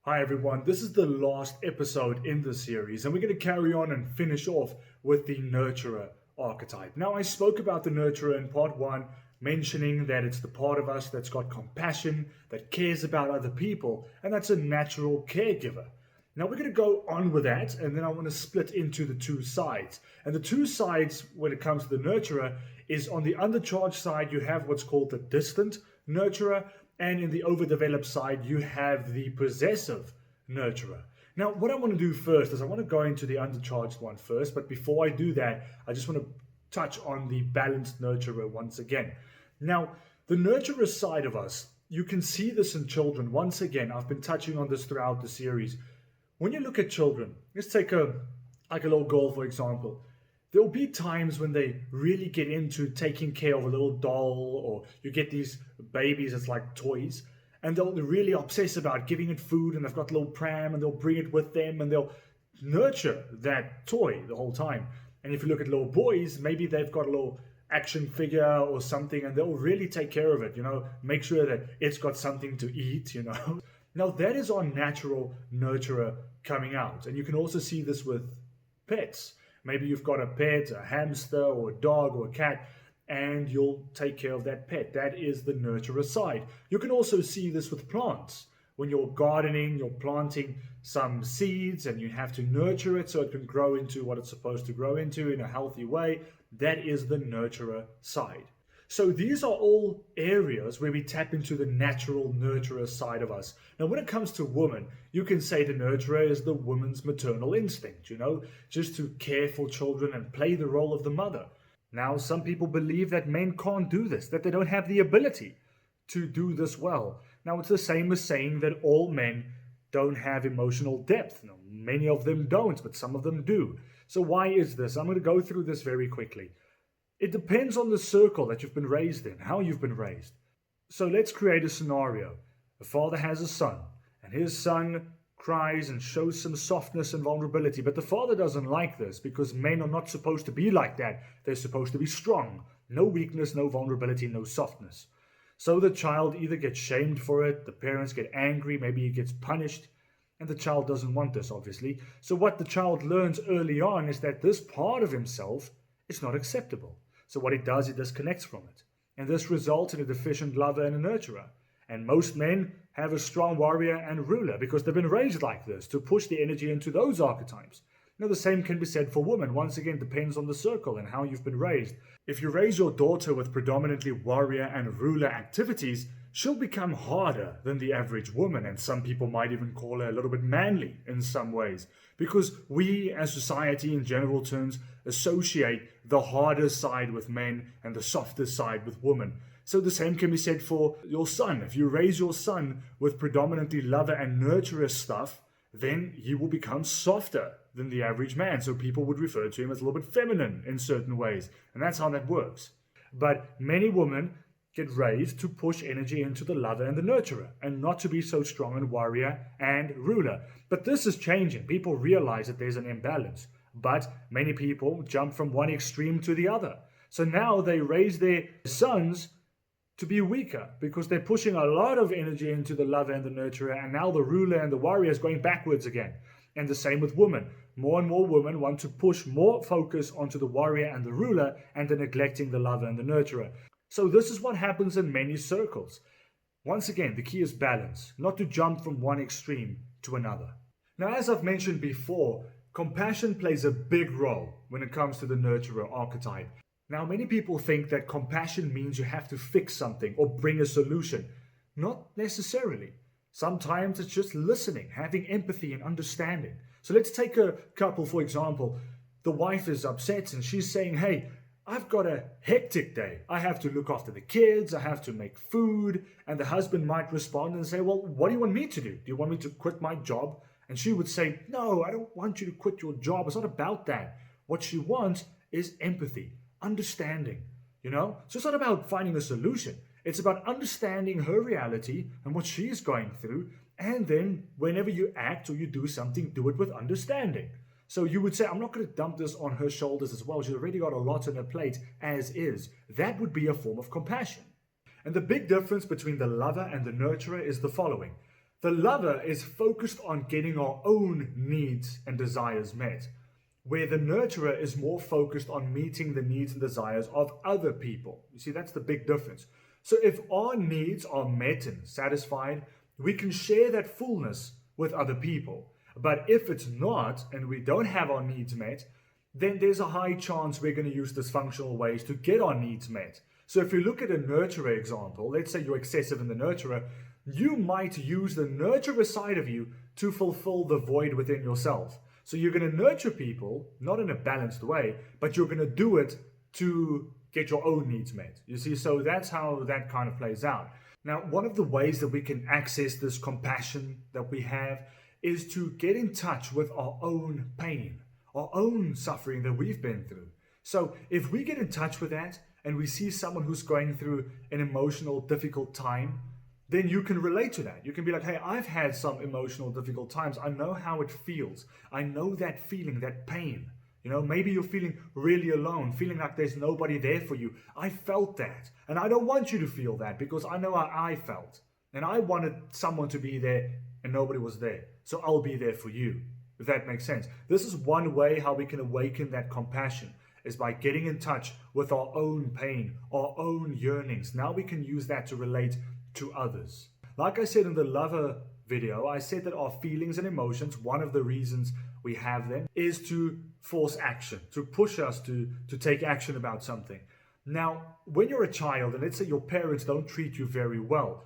Hi everyone, this is the last episode in the series, and we're going to carry on and finish off with the Nurturer archetype. Now, I spoke about the Nurturer in part one, mentioning that it's the part of us that's got compassion, that cares about other people, and that's a natural caregiver. Now, we're going to go on with that, and then I want to split into the two sides. And the two sides, when it comes to the Nurturer, is on the undercharged side, you have what's called the distant Nurturer, and in the overdeveloped side, you have the possessive nurturer. Now, what I want to do first is I want to go into the undercharged one first, but before I do that, I just want to touch on the balanced nurturer once again. Now, the nurturer side of us, you can see this in children. Once again, I've been touching on this throughout the series. When you look at children, let's take a little girl, for example. There'll be times when they really get into taking care of a little doll, or you get these babies, it's like toys, and they'll really obsess about giving it food, and they've got a little pram, and they'll bring it with them, and they'll nurture that toy the whole time. And if you look at little boys, maybe they've got a little action figure or something, and they'll really take care of it, make sure that it's got something to eat. Now, that is our natural nurturer coming out. And you can also see this with pets. Maybe you've got a pet, a hamster or a dog or a cat, and you'll take care of that pet. That is the nurturer side. You can also see this with plants. When you're gardening, you're planting some seeds and you have to nurture it so it can grow into what it's supposed to grow into in a healthy way. That is the nurturer side. So these are all areas where we tap into the natural nurturer side of us. Now, when it comes to women, you can say the nurturer is the woman's maternal instinct, just to care for children and play the role of the mother. Now, some people believe that men can't do this, that they don't have the ability to do this well. Now, it's the same as saying that all men don't have emotional depth. Now, many of them don't, but some of them do. So why is this? I'm going to go through this very quickly. It depends on the circle that you've been raised in, how you've been raised. So let's create a scenario. A father has a son, and his son cries and shows some softness and vulnerability, but the father doesn't like this because men are not supposed to be like that. They're supposed to be strong. No weakness, no vulnerability, no softness. So the child either gets shamed for it, the parents get angry, maybe he gets punished, and the child doesn't want this, obviously. So what the child learns early on is that this part of himself is not acceptable. So what he does, he disconnects from it. And this results in a deficient lover and a nurturer. And most men have a strong warrior and ruler because they've been raised like this, to push the energy into those archetypes. Now, the same can be said for women. Once again, depends on the circle and how you've been raised. If you raise your daughter with predominantly warrior and ruler activities, she'll become harder than the average woman, and some people might even call her a little bit manly in some ways, because we as society in general terms associate the harder side with men and the softer side with women. So the same can be said for your son. If you raise your son with predominantly lover and nurturer stuff, then he will become softer than the average man. So people would refer to him as a little bit feminine in certain ways. And that's how that works. But many women get raised to push energy into the lover and the nurturer, and not to be so strong in warrior and ruler. But this is changing. People realize that there's an imbalance. But many people jump from one extreme to the other. So now they raise their sons to be weaker because they're pushing a lot of energy into the lover and the nurturer, and now the ruler and the warrior is going backwards again. And the same with women. More and more women want to push more focus onto the warrior and the ruler, and they're neglecting the lover and the nurturer. So this is what happens in many circles. Once again, the key is balance, not to jump from one extreme to another. Now, as I've mentioned before, compassion plays a big role when it comes to the nurturer archetype. Now, many people think that compassion means you have to fix something or bring a solution. Not necessarily. Sometimes it's just listening, having empathy and understanding. So let's take a couple, for example. The wife is upset and she's saying, hey, I've got a hectic day. I have to look after the kids. I have to make food. And the husband might respond and say, well, what do you want me to do? Do you want me to quit my job? And she would say, no, I don't want you to quit your job. It's not about that. What she wants is empathy, understanding, So it's not about finding a solution. It's about understanding her reality and what she is going through. And then whenever you act or you do something, do it with understanding. So you would say, I'm not going to dump this on her shoulders as well. She's already got a lot on her plate as is. That would be a form of compassion. And the big difference between the lover and the nurturer is the following. The lover is focused on getting our own needs and desires met, where the nurturer is more focused on meeting the needs and desires of other people. You see, that's the big difference. So if our needs are met and satisfied, we can share that fullness with other people. But if it's not, and we don't have our needs met, then there's a high chance we're going to use dysfunctional ways to get our needs met. So if you look at a nurturer example, let's say you're excessive in the nurturer, you might use the nurturer side of you to fulfill the void within yourself. So you're going to nurture people, not in a balanced way, but you're going to do it to get your own needs met. You see, so that's how that kind of plays out. Now, one of the ways that we can access this compassion that we have is to get in touch with our own pain, our own suffering that we've been through. So if we get in touch with that and we see someone who's going through an emotional, difficult time, then you can relate to that. You can be like, hey, I've had some emotional, difficult times. I know how it feels. I know that feeling, that pain. You know, maybe you're feeling really alone, feeling like there's nobody there for you. I felt that. And I don't want you to feel that because I know how I felt. And I wanted someone to be there and nobody was there. So I'll be there for you, if that makes sense. This is one way how we can awaken that compassion, is by getting in touch with our own pain, our own yearnings. Now we can use that to relate to others. Like I said in the lover video, I said that our feelings and emotions, one of the reasons we have them is to force action, to push us to take action about something. Now, when you're a child, and let's say your parents don't treat you very well,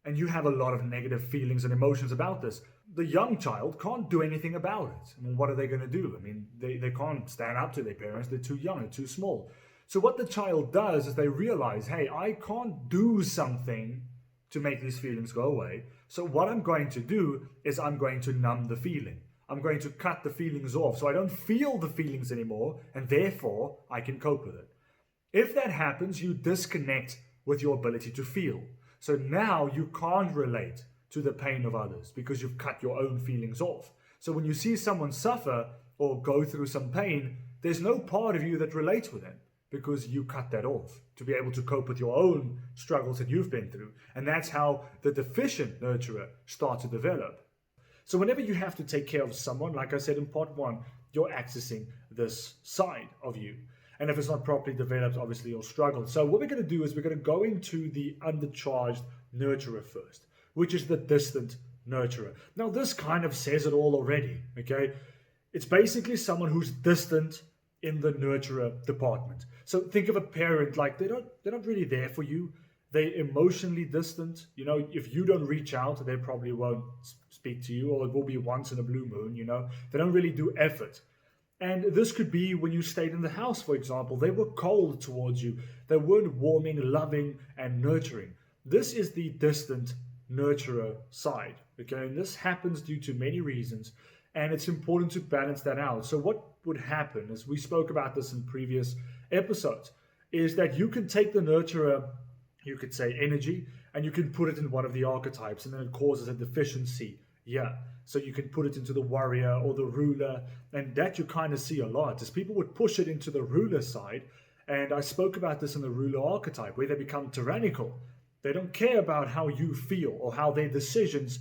and you have a lot of negative feelings and emotions about this, the young child can't do anything about it. I mean, what are they going to do? I mean, they can't stand up to their parents. They're too young, they're too small. So what the child does is they realize, hey, I can't do something to make these feelings go away. So what I'm going to do is I'm going to numb the feeling. I'm going to cut the feelings off so I don't feel the feelings anymore, and therefore I can cope with it. If that happens, you disconnect with your ability to feel. So now you can't relate to the pain of others because you've cut your own feelings off. So when you see someone suffer or go through some pain, there's no part of you that relates with them because you cut that off to be able to cope with your own struggles that you've been through. And that's how the deficient nurturer starts to develop. So whenever you have to take care of someone, like I said in part 1, you're accessing this side of you. And if it's not properly developed, obviously you'll struggle. So what we're going to do is we're going to go into the undercharged nurturer first, which is the distant nurturer. Now this kind of says it all already, okay? It's basically someone who's distant in the nurturer department. So think of a parent, like they're not really there for you. They're emotionally distant. You know, if you don't reach out, they probably won't speak to you, or it will be once in a blue moon, you know. They don't really do effort. And this could be when you stayed in the house, for example. They were cold towards you. They weren't warming, loving, and nurturing. This is the distant nurturer side, okay? And this happens due to many reasons, and it's important to balance that out. So what would happen, as we spoke about this in previous episodes, is that you can take the nurturer, you could say energy, and you can put it in one of the archetypes, and then it causes a deficiency. Yeah, so you can put it into the warrior or the ruler, and that you kind of see a lot, is people would push it into the ruler side, and I spoke about this in the ruler archetype, where they become tyrannical. They don't care about how you feel or how their decisions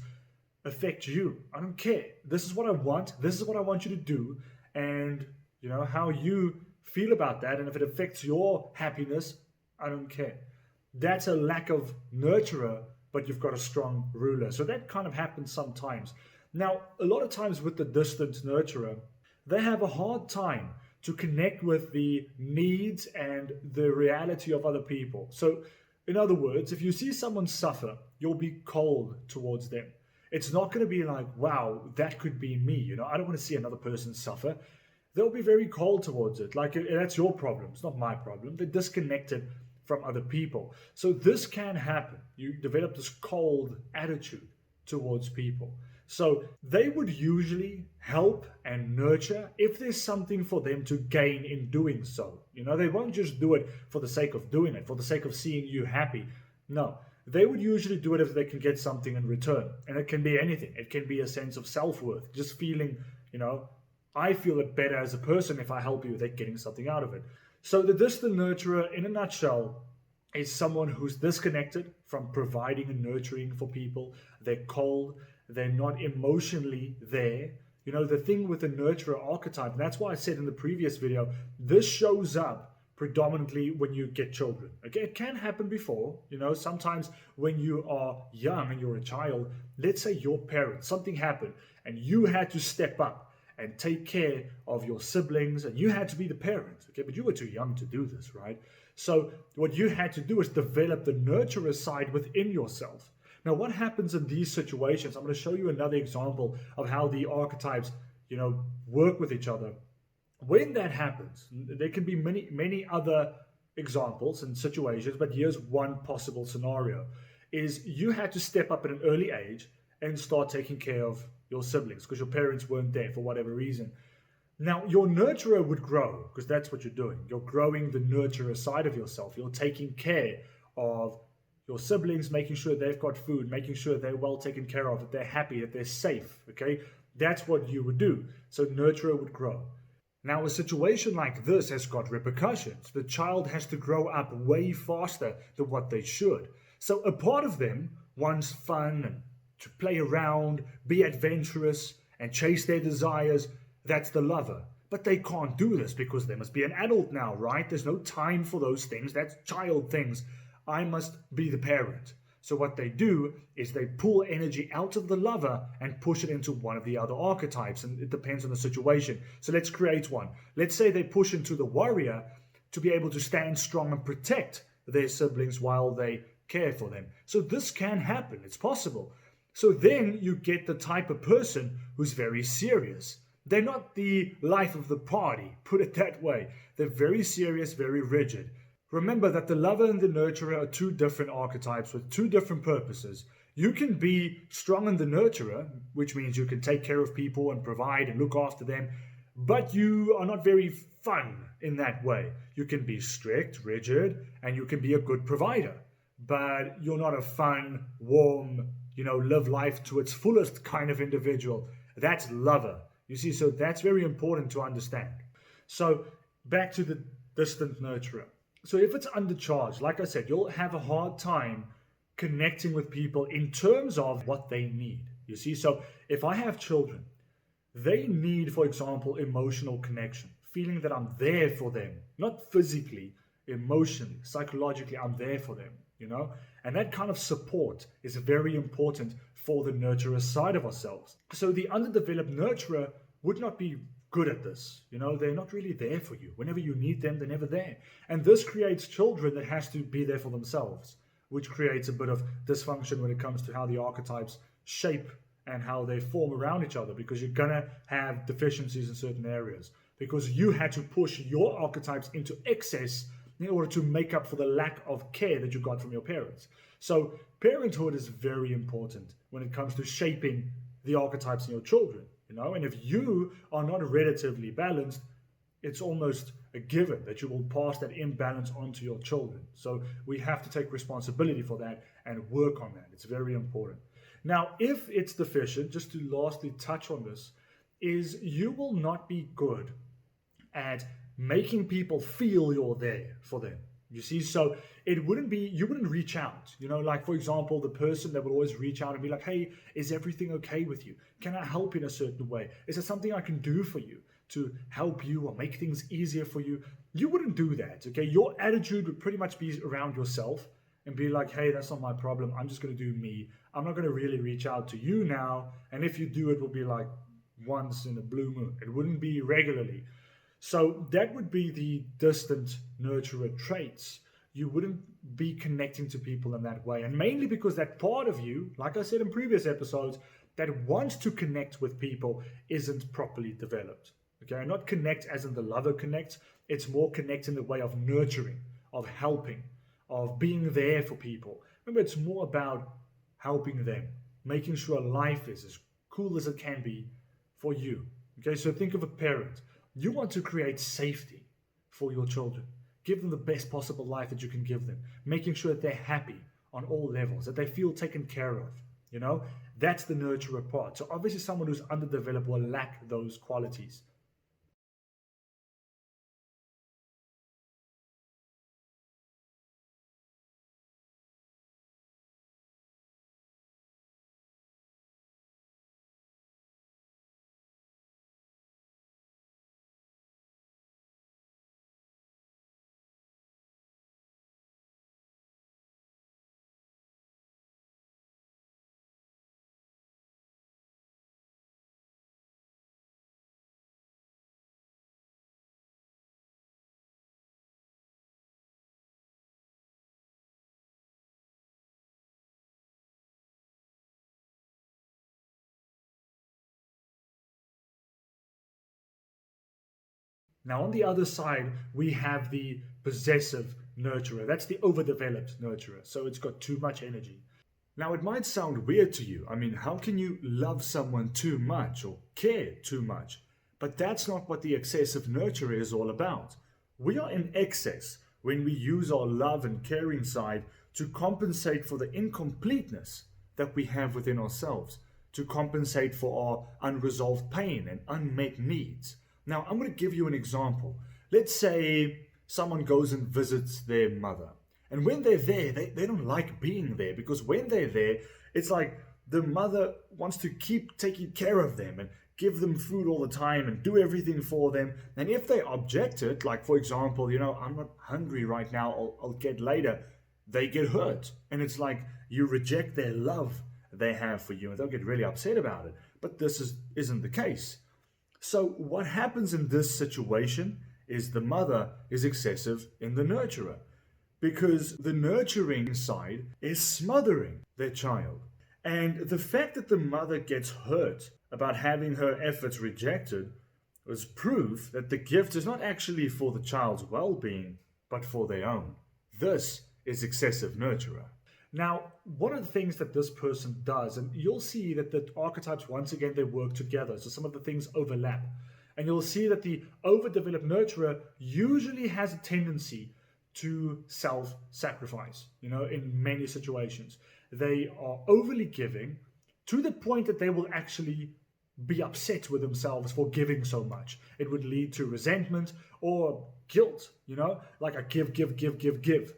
affect you. I don't care. This is what I want. This is what I want you to do, and you know how you feel about that, and if it affects your happiness, I don't care. That's a lack of nurturer, but you've got a strong ruler. So that kind of happens sometimes. Now, a lot of times with the distant nurturer, they have a hard time to connect with the needs and the reality of other people. So, in other words, if you see someone suffer, you'll be cold towards them. It's not going to be like, wow, that could be me. You know, I don't want to see another person suffer. They'll be very cold towards it. Like, that's your problem. It's not my problem. They're disconnected from other people. So this can happen. You develop this cold attitude towards people. So they would usually help and nurture if there's something for them to gain in doing so. You know, they won't just do it for the sake of doing it, for the sake of seeing you happy. No, they would usually do it if they can get something in return. And it can be anything. It can be a sense of self-worth, just feeling, you know, I feel it better as a person if I help you, they're getting something out of it. So the distant nurturer, in a nutshell, is someone who's disconnected from providing and nurturing for people. They're cold. they're not emotionally there. You know, the thing with the nurturer archetype, and that's why I said in the previous video, this shows up predominantly when you get children. Okay, it can happen before, you know, sometimes when you are young and you're a child, let's say your parents, something happened and you had to step up and take care of your siblings and you had to be the parent, okay, but you were too young to do this, right? So what you had to do is develop the nurturer side within yourself. Now, what happens in these situations? I'm going to show you another example of how the archetypes, you know, work with each other. When that happens, there can be many other examples and situations, but here's one possible scenario: is you had to step up at an early age and start taking care of your siblings because your parents weren't there for whatever reason. Now, your nurturer would grow because that's what you're doing. You're growing the nurturer side of yourself. You're taking care of your siblings, making sure they've got food, making sure they're well taken care of, that they're happy, that they're safe, okay? That's what you would do. So nurturer would grow. Now, a situation like this has got repercussions. The child has to grow up way faster than what they should. So a part of them wants fun and to play around, be adventurous, and chase their desires. That's the lover. But they can't do this because they must be an adult now, right? There's no time for those things. That's child things. I must be the parent. So what they do is they pull energy out of the lover and push it into one of the other archetypes. And it depends on the situation. So let's create one. Let's say they push into the warrior to be able to stand strong and protect their siblings while they care for them. So this can happen. It's possible. So then you get the type of person who's very serious. They're not the life of the party, put it that way. They're very serious, very rigid. Remember that the lover and the nurturer are two different archetypes with two different purposes. You can be strong in the nurturer, which means you can take care of people and provide and look after them, but you are not very fun in that way. You can be strict, rigid, and you can be a good provider, but you're not a fun, warm, you know, live life to its fullest kind of individual. That's lover. You see, so that's very important to understand. So back to the distant nurturer. So if it's undercharged, like I said, you'll have a hard time connecting with people in terms of what they need. You see, so if I have children, they need, for example, emotional connection, feeling that I'm there for them, not physically, emotionally, psychologically, I'm there for them, you know? And that kind of support is very important for the nurturer side of ourselves. So the underdeveloped nurturer would not be good at this. You know, they're not really there for you. Whenever you need them, they're never there. And this creates children that has to be there for themselves, which creates a bit of dysfunction when it comes to how the archetypes shape and how they form around each other, because you're going to have deficiencies in certain areas because you had to push your archetypes into excess in order to make up for the lack of care that you got from your parents. So parenthood is very important when it comes to shaping the archetypes in your children, you know, and if you are not relatively balanced, it's almost a given that you will pass that imbalance onto your children. So we have to take responsibility for that and work on that. It's very important. Now, if it's deficient, just to lastly touch on this, is you will not be good at making people feel you're there for them. You see, so it wouldn't be, you wouldn't reach out, you know, like for example, the person that will always reach out and be like, hey, is everything okay with you? Can I help in a certain way? Is there something I can do for you to help you or make things easier for you? You wouldn't do that, okay? Your attitude would pretty much be around yourself and be like, hey, that's not my problem. I'm just going to do me. I'm not going to really reach out to you now. And if you do, it will be like once in a blue moon. It wouldn't be regularly. So that would be the distant nurturer traits. You wouldn't be connecting to people in that way. And mainly because that part of you, like I said in previous episodes, that wants to connect with people isn't properly developed. Okay, not connect as in the lover connects. It's more connect in the way of nurturing, of helping, of being there for people. Remember, it's more about helping them, making sure life is as cool as it can be for you. Okay, so think of a parent. You want to create safety for your children. Give them the best possible life that you can give them, making sure that they're happy on all levels, that they feel taken care of. You know, that's the nurturer part. So obviously someone who's underdeveloped will lack those qualities. Now, on the other side, we have the possessive nurturer. That's the overdeveloped nurturer. So it's got too much energy. Now, it might sound weird to you. I mean, how can you love someone too much or care too much? But that's not what the excessive nurturer is all about. We are in excess when we use our love and caring side to compensate for the incompleteness that we have within ourselves, to compensate for our unresolved pain and unmet needs. Now, I'm going to give you an example. Let's say someone goes and visits their mother. And when they're there, they don't like being there, because when they're there, it's like the mother wants to keep taking care of them and give them food all the time and do everything for them. And if they object it, like for example, I'm not hungry right now, I'll get later, they get hurt. And it's like you reject their love they have for you and they'll get really upset about it. But this isn't the case. So what happens in this situation is the mother is excessive in the nurturer, because the nurturing side is smothering their child. And the fact that the mother gets hurt about having her efforts rejected was proof that the gift is not actually for the child's well-being, but for their own. This is excessive nurturer. Now, one of the things that this person does, and you'll see that the archetypes, once again, they work together. So some of the things overlap. And you'll see that the overdeveloped nurturer usually has a tendency to self-sacrifice, in many situations. They are overly giving to the point that they will actually be upset with themselves for giving so much. It would lead to resentment or guilt, like a give.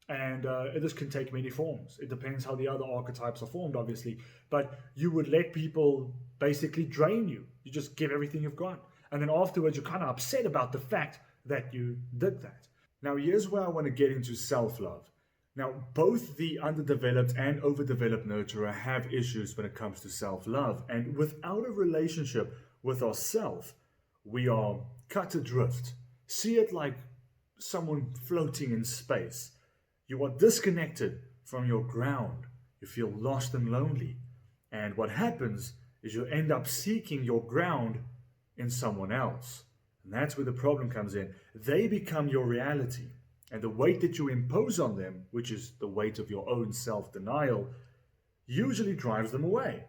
And this can take many forms. It depends how the other archetypes are formed, obviously. But you would let people basically drain you. You just give everything you've got. And then afterwards, you're kind of upset about the fact that you did that. Now, here's where I want to get into self-love. Now, both the underdeveloped and overdeveloped nurturer have issues when it comes to self-love. And without a relationship with ourself, we are cut adrift. See it like someone floating in space. You are disconnected from your ground. You feel lost and lonely. And what happens is you end up seeking your ground in someone else. And that's where the problem comes in. They become your reality. And the weight that you impose on them, which is the weight of your own self-denial, usually drives them away.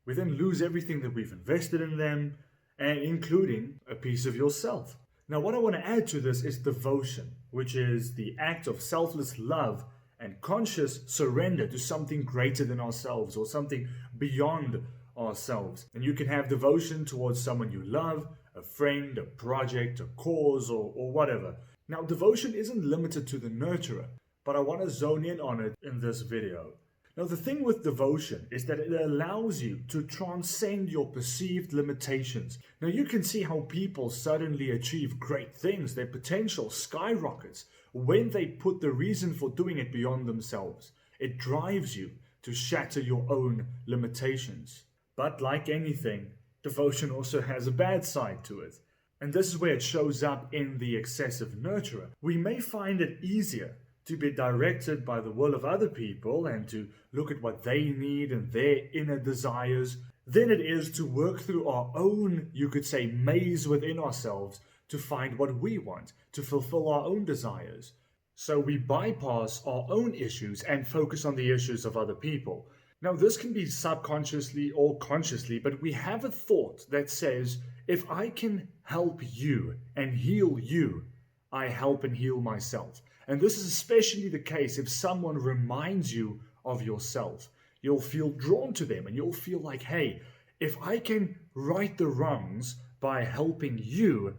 We then lose everything that we've invested in them, and including a piece of yourself. Now, what I want to add to this is devotion, which is the act of selfless love and conscious surrender to something greater than ourselves or something beyond ourselves. And you can have devotion towards someone you love, a friend, a project, a cause, or whatever. Now, devotion isn't limited to the nurturer, but I want to zone in on it in this video. Now, the thing with devotion is that it allows you to transcend your perceived limitations. Now, you can see how people suddenly achieve great things. Their potential skyrockets when they put the reason for doing it beyond themselves. It drives you to shatter your own limitations. But like anything, devotion also has a bad side to it. And this is where it shows up in the excessive nurturer. We may find it easier to be directed by the will of other people and to look at what they need and their inner desires than it is to work through our own, you could say, maze within ourselves to find what we want, to fulfill our own desires. So we bypass our own issues and focus on the issues of other people. Now, this can be subconsciously or consciously, but we have a thought that says, if I can help you and heal you, I help and heal myself. And this is especially the case if someone reminds you of yourself. You'll feel drawn to them and you'll feel like, hey, if I can right the wrongs by helping you,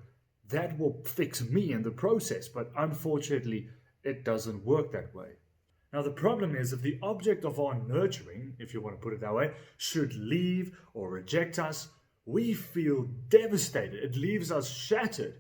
that will fix me in the process. But unfortunately, it doesn't work that way. Now, the problem is if the object of our nurturing, if you want to put it that way, should leave or reject us, we feel devastated. It leaves us shattered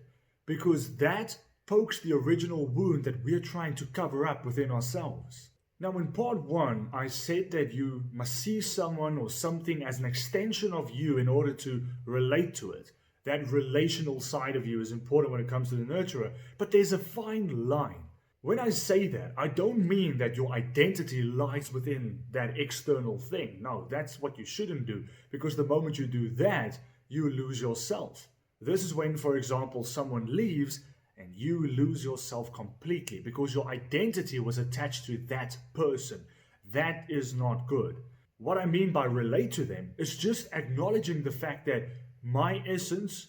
because that pokes the original wound that we're trying to cover up within ourselves. Now, in part 1, I said that you must see someone or something as an extension of you in order to relate to it. That relational side of you is important when it comes to the nurturer, but there's a fine line. When I say that, I don't mean that your identity lies within that external thing. No, that's what you shouldn't do, because the moment you do that, you lose yourself. This is when, for example, someone leaves and you lose yourself completely because your identity was attached to that person. That is not good. What I mean by relate to them is just acknowledging the fact that my essence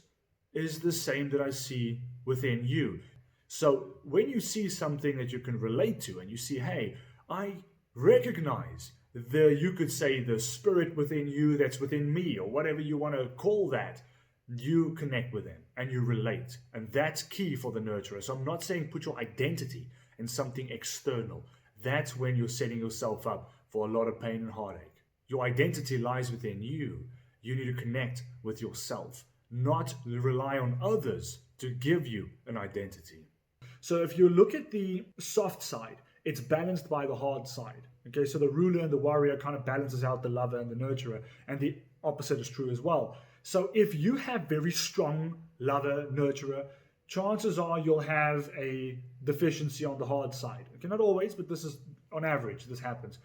is the same that I see within you. So when you see something that you can relate to and you see, hey, I recognize you could say the spirit within you that's within me, or whatever you want to call that, you connect with them and you relate. And that's key for the nurturer. So I'm not saying put your identity in something external. That's when you're setting yourself up for a lot of pain and heartache. Your identity lies within you. You need to connect with yourself, not rely on others to give you an identity. So if you look at the soft side, it's balanced by the hard side. Okay, so the ruler and the warrior kind of balances out the lover and the nurturer, and the opposite is true as well. So if you have very strong lover, nurturer, chances are you'll have a deficiency on the hard side. Okay, not always, but this is on average, this happens.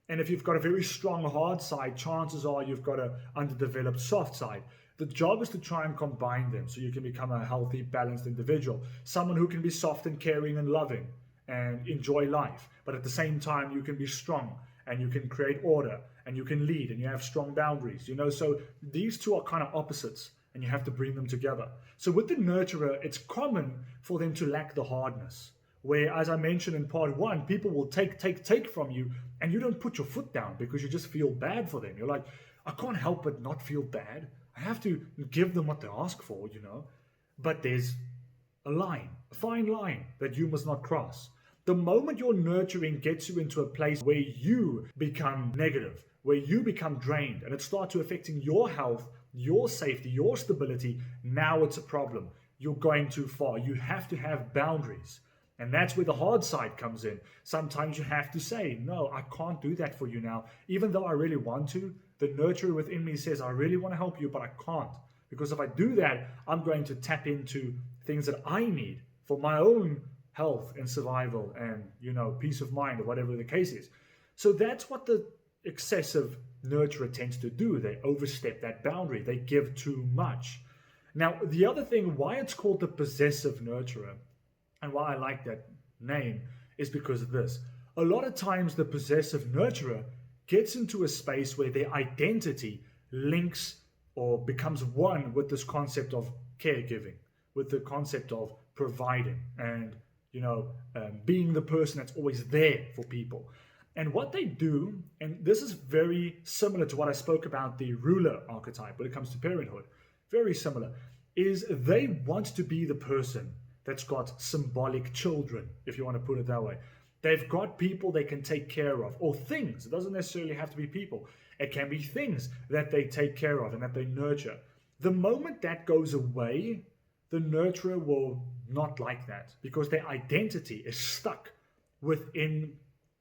And if you've got a very strong hard side, chances are you've got an underdeveloped soft side. The job is to try and combine them so you can become a healthy, balanced individual. Someone who can be soft and caring and loving and enjoy life. But at the same time, you can be strong and you can create order and you can lead and you have strong boundaries. So these two are kind of opposites and you have to bring them together. So with the nurturer, it's common for them to lack the hardness. Where, as I mentioned in part 1, people will take from you and you don't put your foot down because you just feel bad for them. You're like, I can't help but not feel bad. I have to give them what they ask for, But there's a line, a fine line that you must not cross. The moment your nurturing gets you into a place where you become negative, where you become drained, and it starts to affecting your health, your safety, your stability, now it's a problem. You're going too far. You have to have boundaries. And that's where the hard side comes in. Sometimes you have to say, no, I can't do that for you now. Even though I really want to, the nurturer within me says, I really want to help you, but I can't. Because if I do that, I'm going to tap into things that I need for my own health and survival and, peace of mind or whatever the case is. So that's what the excessive nurturer tends to do. They overstep that boundary. They give too much. Now, the other thing, why it's called the possessive nurturer, and why I like that name, is because of this. A lot of times the possessive nurturer gets into a space where their identity links or becomes one with this concept of caregiving, with the concept of providing and, being the person that's always there for people. And what they do, and this is very similar to what I spoke about the ruler archetype when it comes to parenthood, very similar, is they want to be the person that's got symbolic children, if you want to put it that way. They've got people they can take care of, or things. It doesn't necessarily have to be people. It can be things that they take care of and that they nurture. The moment that goes away, the nurturer will not like that because their identity is stuck within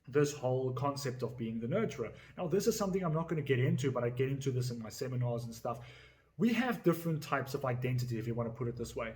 this whole concept of being the nurturer. Now, this is something I'm not going to get into, but I get into this in my seminars and stuff. We have different types of identity, if you want to put it this way.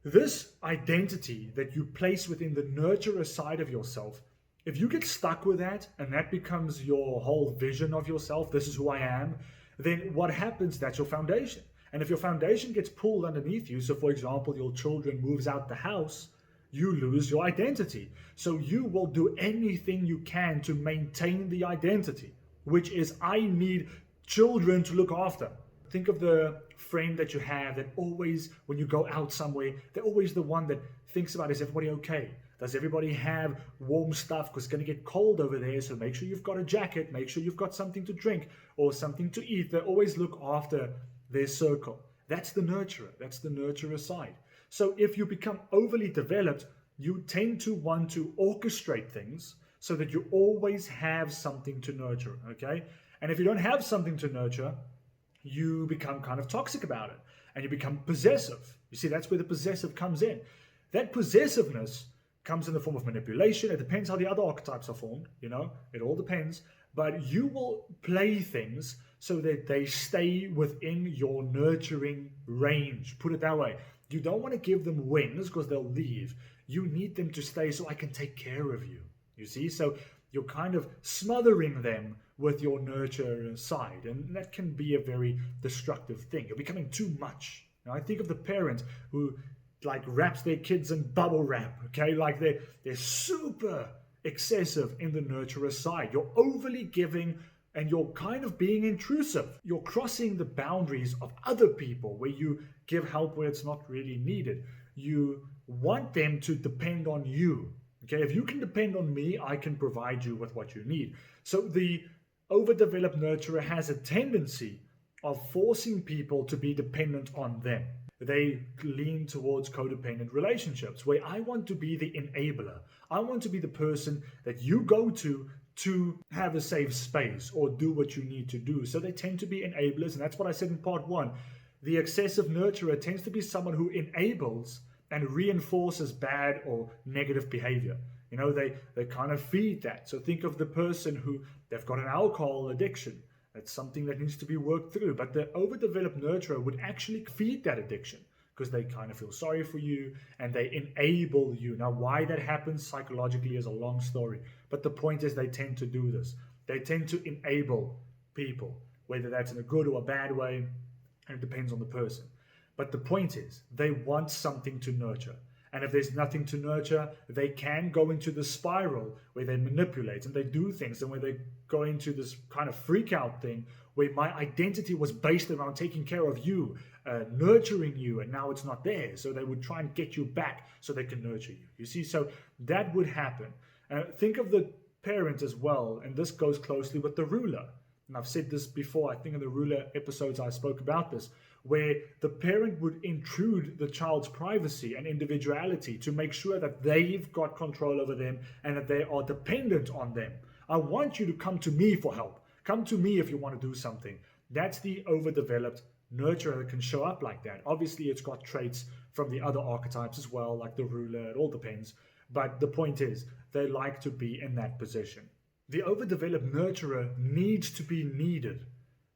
This identity that you place within the nurturer side of yourself, if you get stuck with that and that becomes your whole vision of yourself, this is who I am, then what happens, that's your foundation. And if your foundation gets pulled underneath you, so for example, your children moves out the house, you lose your identity. So you will do anything you can to maintain the identity, which is I need children to look after. Think of the friend that you have that always, when you go out somewhere, they're always the one that thinks about, is everybody okay? Does everybody have warm stuff? Because it's going to get cold over there, so make sure you've got a jacket, make sure you've got something to drink or something to eat. They always look after their circle. That's the nurturer. That's the nurturer side. So if you become overly developed, you tend to want to orchestrate things so that you always have something to nurture, okay? And if you don't have something to nurture, you become kind of toxic about it and you become possessive. You see, that's where the possessive comes in. That possessiveness comes in the form of manipulation. It depends how the other archetypes are formed, it all depends. But you will play things so that they stay within your nurturing range. Put it that way. You don't want to give them wings because they'll leave. You need them to stay so I can take care of you. You see, so you're kind of smothering them with your nurture side, and that can be a very destructive thing. You're becoming too much, I think of the parent who like wraps their kids in bubble wrap, okay? Like they're super excessive in the nurturer side. You're overly giving and you're kind of being intrusive. You're crossing the boundaries of other people where you give help where it's not really needed. You want them to depend on you. Okay, if you can depend on me, I can provide you with what you need. So the overdeveloped nurturer has a tendency of forcing people to be dependent on them. They lean towards codependent relationships where I want to be the enabler. I want to be the person that you go to have a safe space or do what you need to do. So they tend to be enablers, and that's what I said in part one. The excessive nurturer tends to be someone who enables and reinforces bad or negative behavior. They kind of feed that. So think of the person who they've got an alcohol addiction. It's something that needs to be worked through. But the overdeveloped nurturer would actually feed that addiction because they kind of feel sorry for you and they enable you. Now, why that happens psychologically is a long story. But the point is they tend to do this. They tend to enable people, whether that's in a good or a bad way, and it depends on the person. But the point is they want something to nurture. And if there's nothing to nurture, they can go into the spiral where they manipulate and they do things, and where they go into this kind of freak out thing where my identity was based around taking care of you, nurturing you, and now it's not there. So they would try and get you back so they can nurture you. You see, so that would happen. Think of the parent as well, and this goes closely with the ruler. And I've said this before, I think in the ruler episodes I spoke about this, where the parent would intrude the child's privacy and individuality to make sure that they've got control over them and that they are dependent on them. I want you to come to me for help. Come to me if you want to do something. That's the overdeveloped nurturer that can show up like that. Obviously, it's got traits from the other archetypes as well, like the ruler, it all depends. But the point is, they like to be in that position. The overdeveloped nurturer needs to be needed.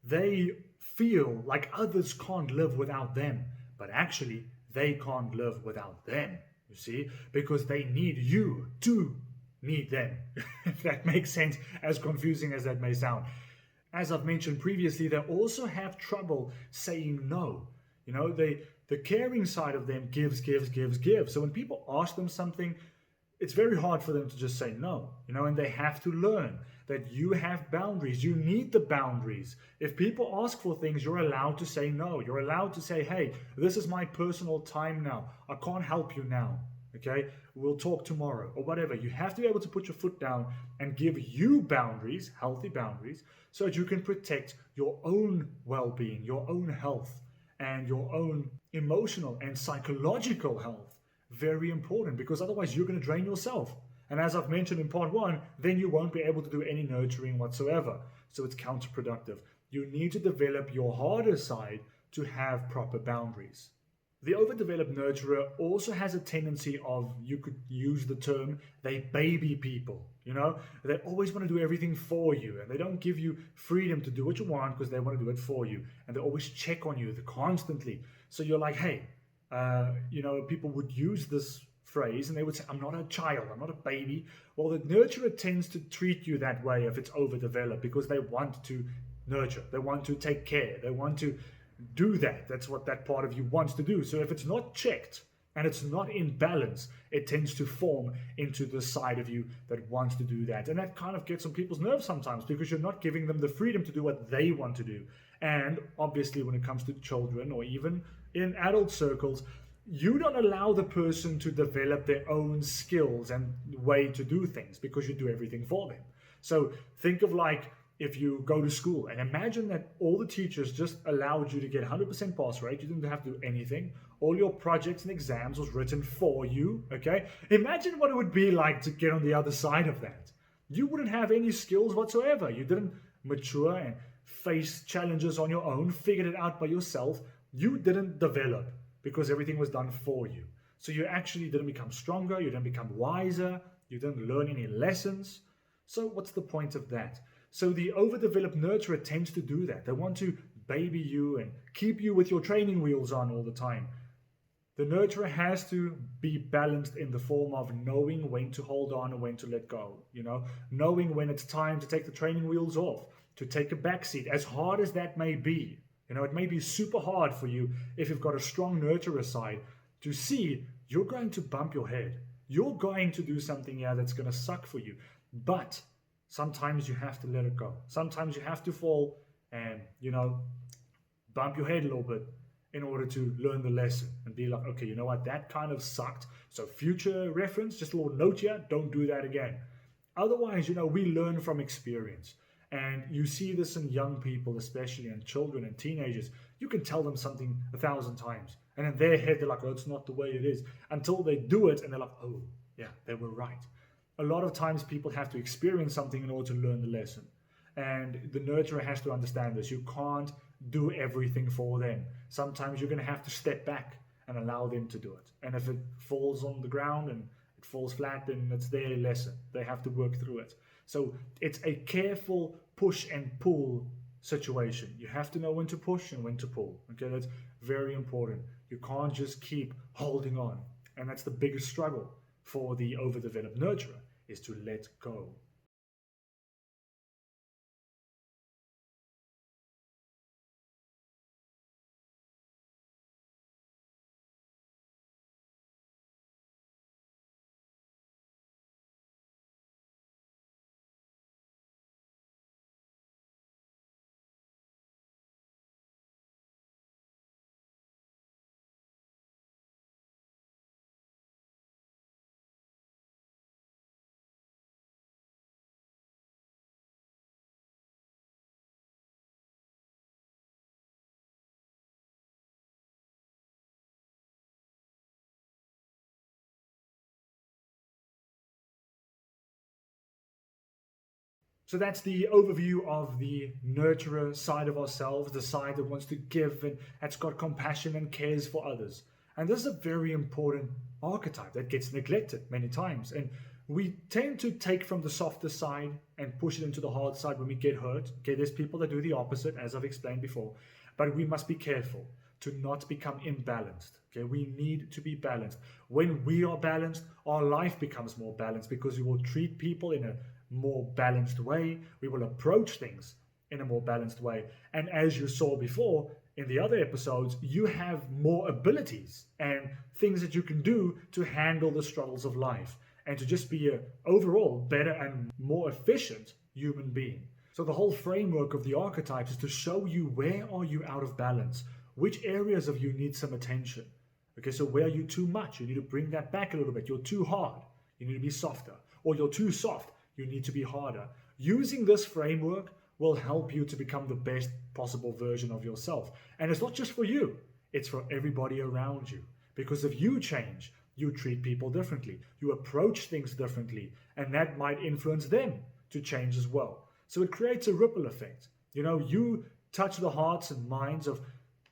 They feel like others can't live without them, but actually they can't live without them, you see, because they need you to need them, if that makes sense, as confusing as that may sound. As I've mentioned previously, they also have trouble saying no. The caring side of them gives. So when people ask them something, it's very hard for them to just say no, and they have to learn that you have boundaries. You need the boundaries. If people ask for things, you're allowed to say no. You're allowed to say, hey, this is my personal time now. I can't help you now. Okay, we'll talk tomorrow or whatever. You have to be able to put your foot down and give you boundaries, healthy boundaries, so that you can protect your own well-being, your own health, and your own emotional and psychological health. Very important, because otherwise you're going to drain yourself. And as I've mentioned in part one, then you won't be able to do any nurturing whatsoever. So it's counterproductive. You need to develop your harder side to have proper boundaries. The overdeveloped nurturer also has a tendency of, you could use the term, they baby people. They always want to do everything for you, and they don't give you freedom to do what you want because they want to do it for you. And they always check on you constantly. So you're like, hey, people would use this phrase and they would say, I'm not a child, I'm not a baby. Well, the nurturer tends to treat you that way if it's overdeveloped, because they want to nurture, they want to take care, they want to do that. That's what that part of you wants to do. So if it's not checked and it's not in balance, it tends to form into the side of you that wants to do that. And that kind of gets on people's nerves sometimes, because you're not giving them the freedom to do what they want to do. And obviously when it comes to children, or even in adult circles, you don't allow the person to develop their own skills and way to do things, because you do everything for them. So think of like if you go to school and imagine that all the teachers just allowed you to get 100% pass rate. You didn't have to do anything. All your projects and exams was written for you, okay? Imagine what it would be like to get on the other side of that. You wouldn't have any skills whatsoever. You didn't mature and face challenges on your own, figured it out by yourself. You didn't develop because everything was done for you. So you actually didn't become stronger, you didn't become wiser, you didn't learn any lessons. So what's the point of that? So the overdeveloped nurturer tends to do that. They want to baby you and keep you with your training wheels on all the time. The nurturer has to be balanced in the form of knowing when to hold on and when to let go. Knowing when it's time to take the training wheels off, to take a back seat, as hard as that may be. It may be super hard for you if you've got a strong nurturer side to see you're going to bump your head. You're going to do something here that's going to suck for you. But sometimes you have to let it go. Sometimes you have to fall and, bump your head a little bit in order to learn the lesson and be like, okay, you know what, that kind of sucked. So future reference, just a little note here, don't do that again. Otherwise, we learn from experience. And you see this in young people, especially in children and teenagers. You can tell them something 1,000 times. And in their head, they're like, oh, it's not the way it is. Until they do it and they're like, oh, yeah, they were right. A lot of times people have to experience something in order to learn the lesson. And the nurturer has to understand this. You can't do everything for them. Sometimes you're going to have to step back and allow them to do it. And if it falls on the ground and it falls flat, then it's their lesson. They have to work through it. So it's a careful push and pull situation. You have to know when to push and when to pull. Okay, that's very important. You can't just keep holding on. And that's the biggest struggle for the overdeveloped nurturer, is to let go. So that's the overview of the nurturer side of ourselves, the side that wants to give and that's got compassion and cares for others. And this is a very important archetype that gets neglected many times. And we tend to take from the softer side and push it into the hard side when we get hurt. Okay, there's people that do the opposite, as I've explained before. But we must be careful to not become imbalanced. Okay, we need to be balanced. When we are balanced, our life becomes more balanced because we will treat people in a more balanced way. We will approach things in a more balanced way. And as you saw before in the other episodes, you have more abilities and things that you can do to handle the struggles of life and to just be a overall better and more efficient human being. So the whole framework of the archetypes is to show you where are you out of balance, which areas of you need some attention. Okay, so where are you too much? You need to bring that back a little bit. You're too hard. You need to be softer. Or you're too soft. You need to be harder. Using this framework will help you to become the best possible version of yourself. And it's not just for you, it's for everybody around you. Because if you change, you treat people differently, you approach things differently, and that might influence them to change as well. So it creates a ripple effect. You touch the hearts and minds of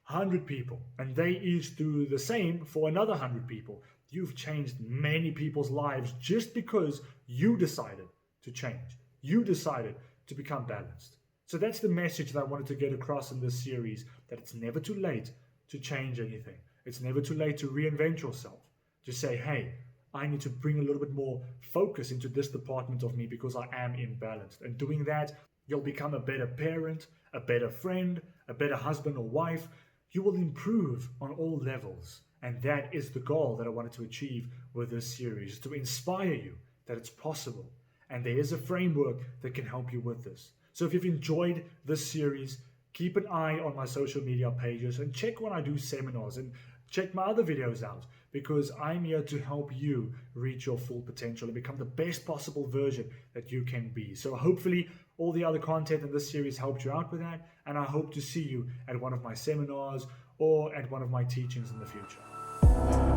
100 people, and they each do the same for another 100 people. You've changed many people's lives just because you decided to change. You decided to become balanced. So that's the message that I wanted to get across in this series, that it's never too late to change anything. It's never too late to reinvent yourself. To say, hey, I need to bring a little bit more focus into this department of me because I am imbalanced. And doing that, you'll become a better parent, a better friend, a better husband or wife. You will improve on all levels. And that is the goal that I wanted to achieve with this series, to inspire you that it's possible. And there is a framework that can help you with this. So if you've enjoyed this series, keep an eye on my social media pages and check when I do seminars and check my other videos out, because I'm here to help you reach your full potential and become the best possible version that you can be. So hopefully all the other content in this series helped you out with that, and I hope to see you at one of my seminars or at one of my teachings in the future.